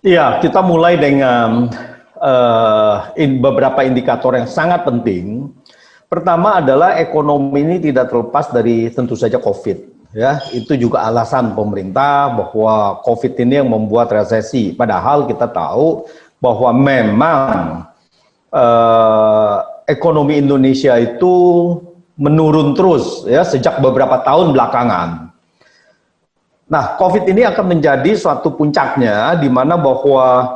Iya, kita mulai dengan beberapa indikator yang sangat penting. Pertama adalah ekonomi ini tidak terlepas dari tentu saja COVID. Ya, itu juga alasan pemerintah bahwa COVID ini yang membuat resesi. Padahal kita tahu bahwa memang ekonomi Indonesia itu menurun terus ya sejak beberapa tahun belakangan. Nah, COVID ini akan menjadi suatu puncaknya di mana bahwa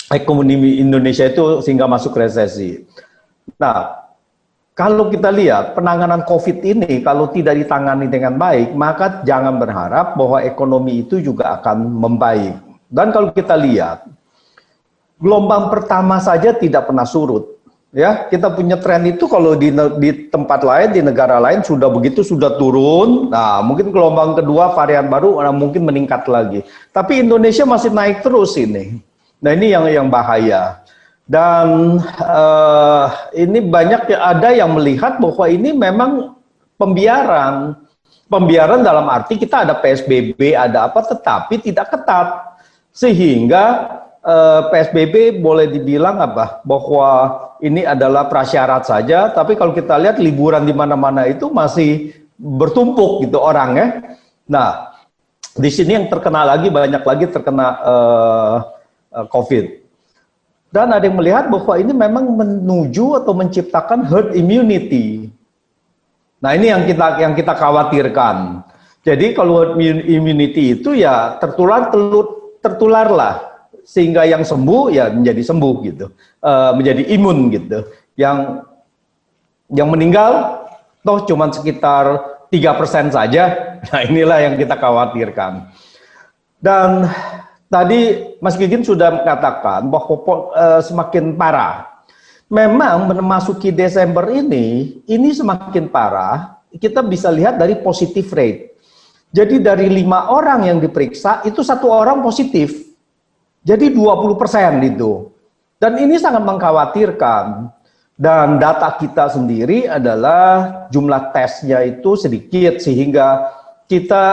ekonomi Indonesia itu sehingga masuk resesi. Nah, kalau kita lihat penanganan COVID ini kalau tidak ditangani dengan baik, maka jangan berharap bahwa ekonomi itu juga akan membaik. Dan kalau kita lihat, gelombang pertama saja tidak pernah surut. Ya, kita punya tren itu kalau di tempat lain, di negara lain sudah begitu sudah turun. Nah, mungkin gelombang kedua varian baru mungkin meningkat lagi. Tapi Indonesia masih naik terus ini. Nah, ini yang bahaya. Dan ini banyak ada yang melihat bahwa ini memang pembiaran. Pembiaran dalam arti kita ada PSBB, ada apa, tetapi tidak ketat. Sehingga PSBB boleh dibilang bahwa ini adalah prasyarat saja, tapi kalau kita lihat liburan di mana-mana itu masih bertumpuk gitu orang ya. Nah, di sini yang terkena lagi banyak lagi terkena COVID. Dan ada yang melihat bahwa ini memang menuju atau menciptakan herd immunity. Nah, ini yang kita khawatirkan. Jadi kalau herd immunity itu ya tertularlah. Sehingga yang sembuh ya menjadi sembuh gitu, menjadi imun gitu. Yang meninggal toh cuma sekitar 3% saja. Nah, inilah yang kita khawatirkan. Dan tadi Mas Gigin sudah mengatakan bahwa semakin parah. Memang memasuki Desember ini semakin parah. Kita bisa lihat dari positive rate. Jadi dari 5 orang yang diperiksa itu 1 orang positif. Jadi 20% itu. Dan ini sangat mengkhawatirkan. Dan data kita sendiri adalah jumlah tesnya itu sedikit sehingga kita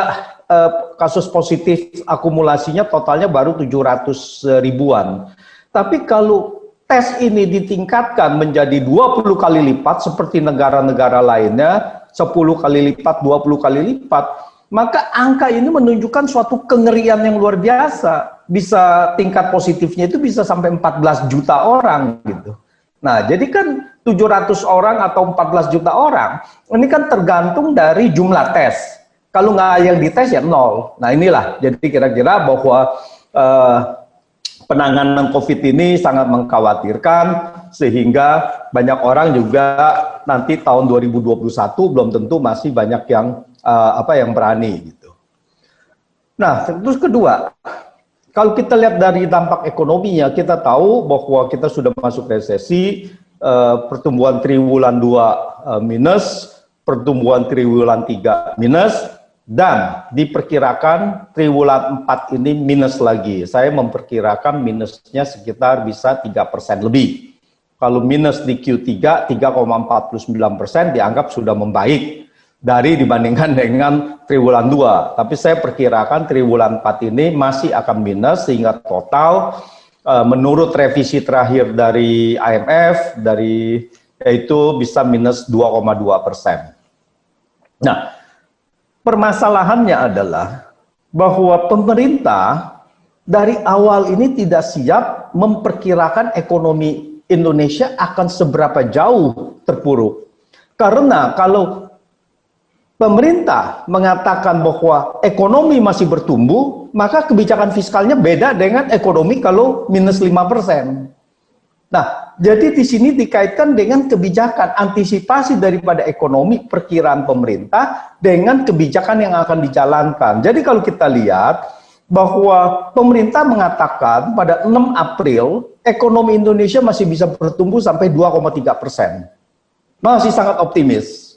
kasus positif akumulasinya totalnya baru 700 ribuan. Tapi kalau tes ini ditingkatkan menjadi 20 kali lipat seperti negara-negara lainnya, 10 kali lipat, 20 kali lipat, maka angka ini menunjukkan suatu kengerian yang luar biasa. Bisa tingkat positifnya itu bisa sampai 14 juta orang gitu. Nah, jadi kan 700 orang atau 14 juta orang, ini kan tergantung dari jumlah tes. Kalau nggak yang dites ya 0. Nah, inilah, jadi kira-kira bahwa penanganan COVID ini sangat mengkhawatirkan, sehingga banyak orang juga nanti tahun 2021 belum tentu masih banyak yang yang berani gitu. Nah, terus kedua, kalau kita lihat dari dampak ekonominya, kita tahu bahwa kita sudah masuk resesi, pertumbuhan triwulan 2 minus, pertumbuhan triwulan 3 minus, dan diperkirakan triwulan 4 ini minus lagi. Saya memperkirakan minusnya sekitar bisa 3% lebih. Kalau minus di Q3, 3,49% dianggap sudah membaik dibandingkan dengan triwulan 2. Tapi saya perkirakan triwulan 4 ini masih akan minus sehingga total menurut revisi terakhir dari IMF yaitu bisa minus 2,2%. Nah, permasalahannya adalah bahwa pemerintah dari awal ini tidak siap memperkirakan ekonomi Indonesia akan seberapa jauh terpuruk. Karena kalau pemerintah mengatakan bahwa ekonomi masih bertumbuh, maka kebijakan fiskalnya beda dengan ekonomi kalau minus 5%. Nah, jadi di sini dikaitkan dengan kebijakan antisipasi daripada ekonomi perkiraan pemerintah dengan kebijakan yang akan dijalankan. Jadi kalau kita lihat bahwa pemerintah mengatakan pada 6 April ekonomi Indonesia masih bisa bertumbuh sampai 2,3%. Masih sangat optimis.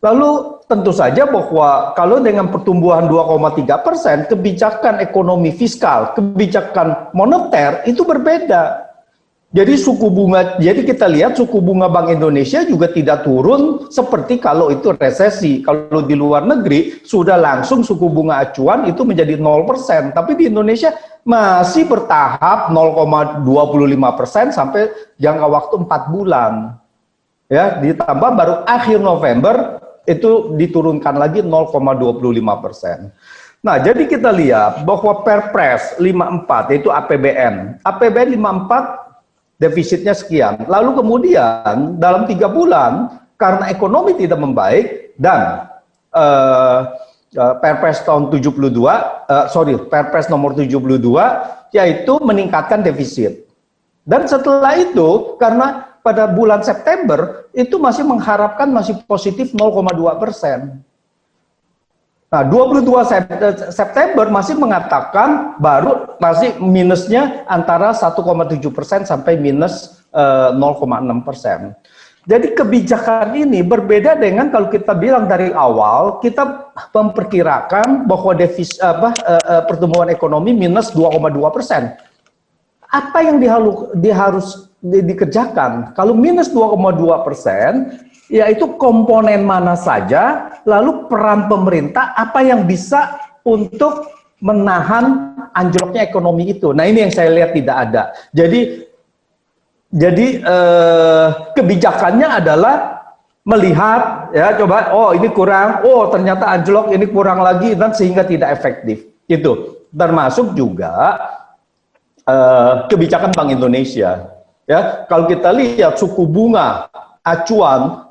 Lalu tentu saja bahwa kalau dengan pertumbuhan 2,3%, kebijakan ekonomi fiskal, kebijakan moneter itu berbeda. Jadi kita lihat suku bunga Bank Indonesia juga tidak turun seperti kalau itu resesi. Kalau di luar negeri sudah langsung suku bunga acuan itu menjadi 0%, tapi di Indonesia masih bertahap 0,25% sampai jangka waktu 4 bulan. Ya, ditambah baru akhir November itu diturunkan lagi 0,25%. Nah, jadi kita lihat bahwa Perpres 54 yaitu APBN 54 defisitnya sekian. Lalu kemudian dalam 3 bulan karena ekonomi tidak membaik dan Perpres tahun 72, Perpres nomor 72 yaitu meningkatkan defisit. Dan setelah itu karena pada bulan September itu masih mengharapkan masih positif 0,2%. Nah, 22 September masih mengatakan baru masih minusnya antara 1,7% sampai minus 0,6%. Jadi kebijakan ini berbeda dengan kalau kita bilang dari awal kita memperkirakan bahwa pertumbuhan ekonomi minus 2,2%. Apa yang harus dikerjakan? Kalau minus 2,2%, yaitu komponen mana saja, lalu peran pemerintah apa yang bisa untuk menahan anjloknya ekonomi itu. Nah, ini yang saya lihat tidak ada. Jadi kebijakannya adalah melihat ya coba ini kurang, ternyata anjlok, ini kurang lagi, dan sehingga tidak efektif. Itu termasuk juga kebijakan Bank Indonesia. Ya, kalau kita lihat suku bunga acuan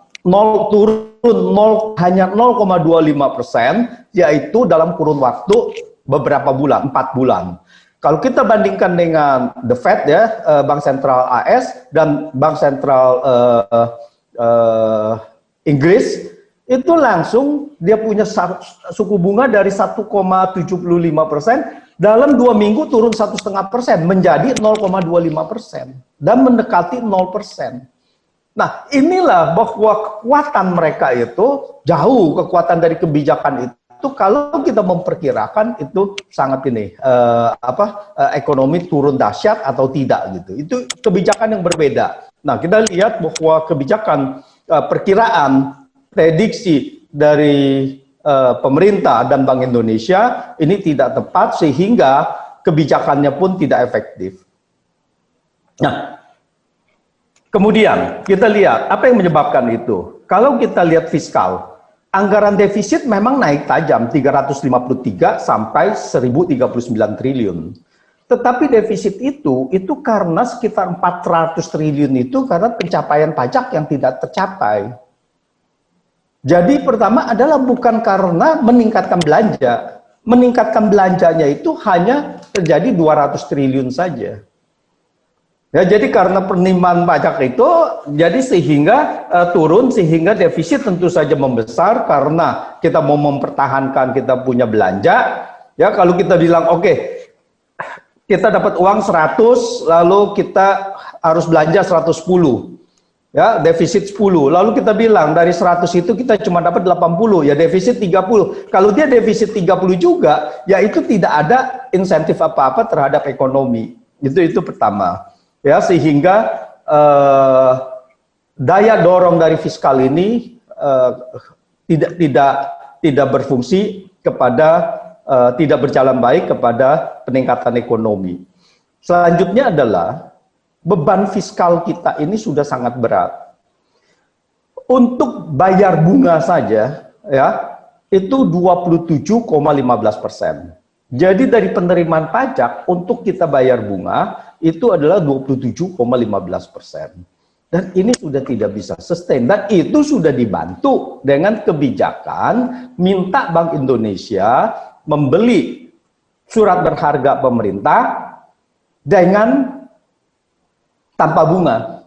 hanya 0,25%, yaitu dalam kurun waktu beberapa bulan, 4 bulan. Kalau kita bandingkan dengan The Fed ya, Bank Sentral AS dan Bank Sentral Inggris, itu langsung dia punya suku bunga dari 1,75% dalam 2 minggu turun 1,5% menjadi 0,25% dan mendekati 0%. Nah, inilah bahwa kekuatan mereka itu jauh, kekuatan dari kebijakan itu kalau kita memperkirakan itu sangat ekonomi turun dahsyat atau tidak gitu. Itu kebijakan yang berbeda. Nah, kita lihat bahwa kebijakan perkiraan prediksi dari pemerintah dan Bank Indonesia ini tidak tepat sehingga kebijakannya pun tidak efektif. Nah, kemudian kita lihat apa yang menyebabkan itu. Kalau kita lihat fiskal, anggaran defisit memang naik tajam 353 sampai 1039 triliun. Tetapi defisit itu karena sekitar 400 triliun itu karena pencapaian pajak yang tidak tercapai. Jadi pertama adalah bukan karena meningkatkan belanja. Meningkatkan belanjanya itu hanya terjadi 200 triliun saja. Ya, jadi karena penerimaan pajak itu, jadi sehingga turun, sehingga defisit tentu saja membesar karena kita mau mempertahankan kita punya belanja. Ya, kalau kita bilang oke, kita dapat uang 100, lalu kita harus belanja 110. Ya, defisit 10. Lalu kita bilang dari 100 itu kita cuma dapat 80, ya defisit 30. Kalau dia defisit 30 juga, ya itu tidak ada insentif apa-apa terhadap ekonomi. Itu pertama. Ya, sehingga daya dorong dari fiskal ini tidak berfungsi kepada tidak berjalan baik kepada peningkatan ekonomi. Selanjutnya adalah beban fiskal kita ini sudah sangat berat. Untuk bayar bunga saja ya itu 27,15%. Jadi dari penerimaan pajak untuk kita bayar bunga itu adalah 27,15%. Dan ini sudah tidak bisa sustain, dan itu sudah dibantu dengan kebijakan minta Bank Indonesia membeli surat berharga pemerintah dengan tanpa bunga.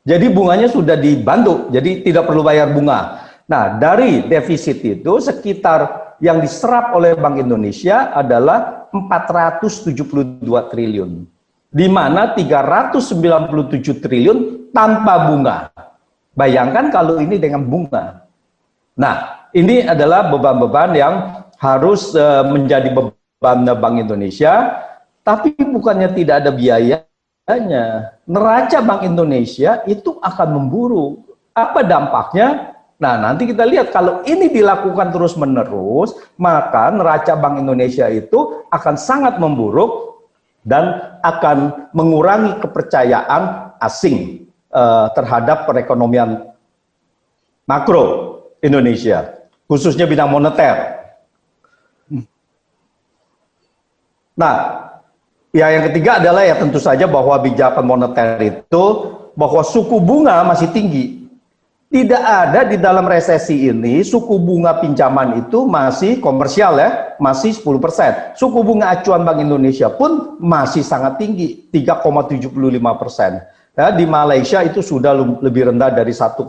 Jadi bunganya sudah dibantu, jadi tidak perlu bayar bunga. Nah, dari defisit itu sekitar yang diserap oleh Bank Indonesia adalah 472 triliun. Di mana 397 triliun tanpa bunga. Bayangkan kalau ini dengan bunga. Nah, ini adalah beban-beban yang harus menjadi beban Bank Indonesia, tapi bukannya tidak ada biaya, neraca Bank Indonesia itu akan memburuk. Apa dampaknya? Nah, nanti kita lihat kalau ini dilakukan terus-menerus, maka neraca Bank Indonesia itu akan sangat memburuk dan akan mengurangi kepercayaan asing terhadap perekonomian makro Indonesia, khususnya bidang moneter. Nah, ya yang ketiga adalah ya tentu saja bahwa kebijakan moneter itu, bahwa suku bunga masih tinggi. Tidak ada di dalam resesi ini, suku bunga pinjaman itu masih komersial ya, masih 10%. Suku bunga acuan Bank Indonesia pun masih sangat tinggi, 3,75%. Ya, di Malaysia itu sudah lebih rendah dari 1,5%.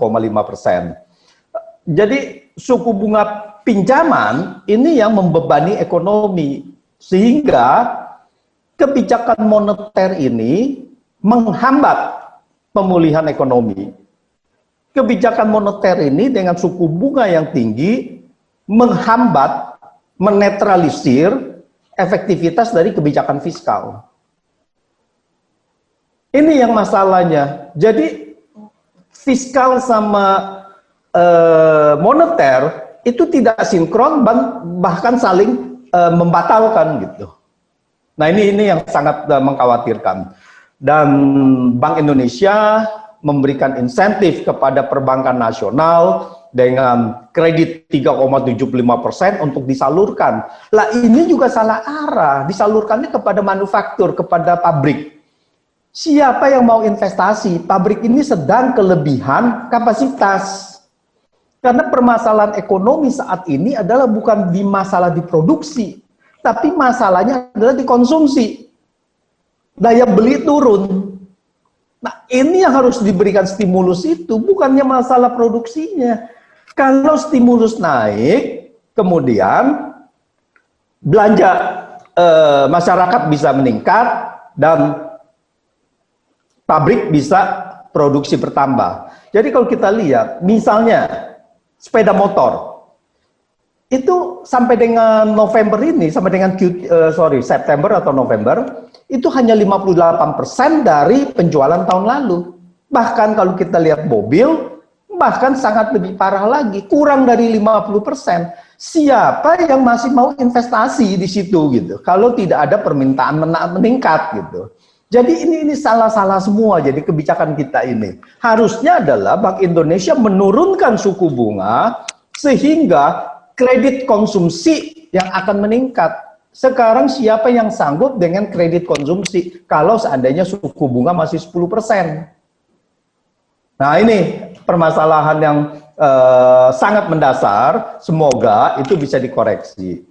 Jadi suku bunga pinjaman ini yang membebani ekonomi, sehingga kebijakan moneter ini menghambat pemulihan ekonomi. Kebijakan moneter ini dengan suku bunga yang tinggi menghambat, menetralisir efektivitas dari kebijakan fiskal. Ini yang masalahnya. Jadi fiskal sama moneter itu tidak sinkron, bahkan saling membatalkan gitu. Nah ini yang sangat mengkhawatirkan. Dan Bank Indonesia memberikan insentif kepada perbankan nasional dengan kredit 3,75% untuk disalurkan. Lah ini juga salah arah, disalurkannya kepada manufaktur, kepada pabrik. Siapa yang mau investasi? Pabrik ini sedang kelebihan kapasitas. Karena permasalahan ekonomi saat ini adalah bukan di masalah di produksi, tapi masalahnya adalah di konsumsi. Daya beli turun. Nah, ini yang harus diberikan stimulus itu, bukannya masalah produksinya. Kalau stimulus naik, kemudian belanja masyarakat bisa meningkat dan pabrik bisa produksi bertambah. Jadi kalau kita lihat, misalnya sepeda motor, itu sampai dengan November ini, sampai dengan September atau November, itu hanya 58% dari penjualan tahun lalu. Bahkan kalau kita lihat mobil, bahkan sangat lebih parah lagi, kurang dari 50%. Siapa yang masih mau investasi di situ gitu? Kalau tidak ada permintaan meningkat gitu. Jadi ini salah-salah semua. Jadi kebijakan kita ini harusnya adalah Bank Indonesia menurunkan suku bunga sehingga kredit konsumsi yang akan meningkat. Sekarang siapa yang sanggup dengan kredit konsumsi kalau seandainya suku bunga masih 10%? Nah ini permasalahan yang sangat mendasar, semoga itu bisa dikoreksi.